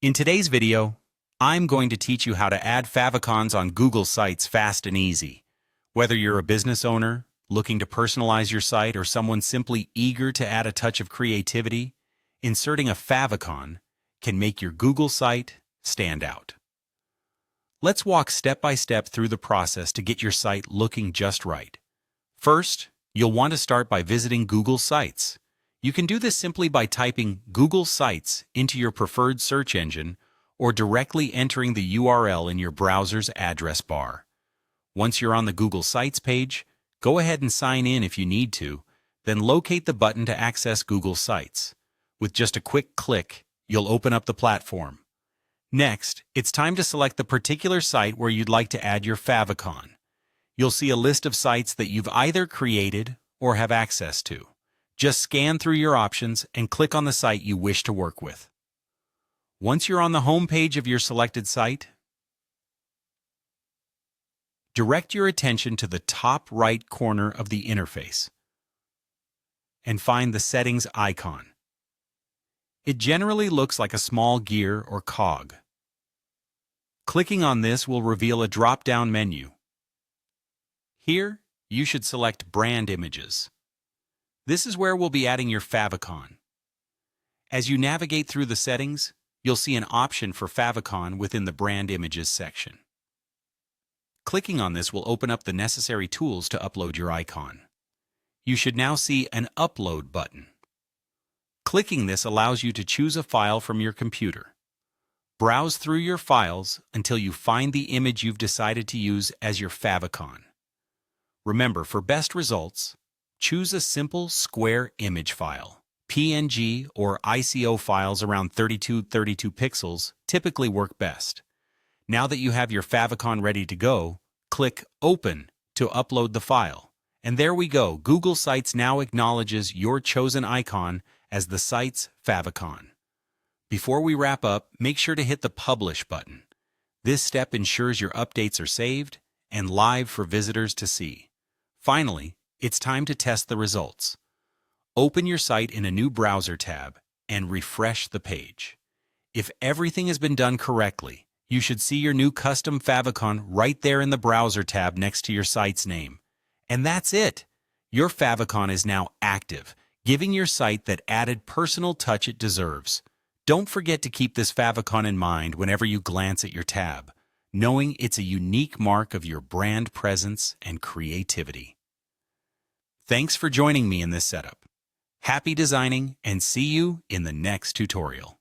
In today's video, I'm going to teach you how to add favicons on Google Sites fast and easy. Whether you're a business owner, looking to personalize your site, or someone simply eager to add a touch of creativity, inserting a favicon can make your Google site stand out. Let's walk step by step through the process to get your site looking just right. First, you'll want to start by visiting Google Sites. You can do this simply by typing Google Sites into your preferred search engine or directly entering the URL in your browser's address bar. Once you're on the Google Sites page, go ahead and sign in if you need to, then locate the button to access Google Sites. With just a quick click, you'll open up the platform. Next, it's time to select the particular site where you'd like to add your favicon. You'll see a list of sites that you've either created or have access to. Just scan through your options and click on the site you wish to work with. Once you're on the home page of your selected site, direct your attention to the top right corner of the interface and find the Settings icon. It generally looks like a small gear or cog. Clicking on this will reveal a drop-down menu. Here, you should select Brand Images. This is where we'll be adding your favicon. As you navigate through the settings, you'll see an option for favicon within the Brand Images section. Clicking on this will open up the necessary tools to upload your icon. You should now see an Upload button. Clicking this allows you to choose a file from your computer. Browse through your files until you find the image you've decided to use as your favicon. Remember, for best results, choose a simple square image file. PNG or ICO files around 32 pixels typically work best. Now that you have your favicon ready to go, click Open to upload the file. And there we go. Google Sites now acknowledges your chosen icon as the site's favicon. Before we wrap up, make sure to hit the Publish button. This step ensures your updates are saved and live for visitors to see. Finally, it's time to test the results. Open your site in a new browser tab and refresh the page. If everything has been done correctly, you should see your new custom favicon right there in the browser tab next to your site's name. And that's it! Your favicon is now active, giving your site that added personal touch it deserves. Don't forget to keep this favicon in mind whenever you glance at your tab, knowing it's a unique mark of your brand presence and creativity. Thanks for joining me in this setup. Happy designing, and see you in the next tutorial.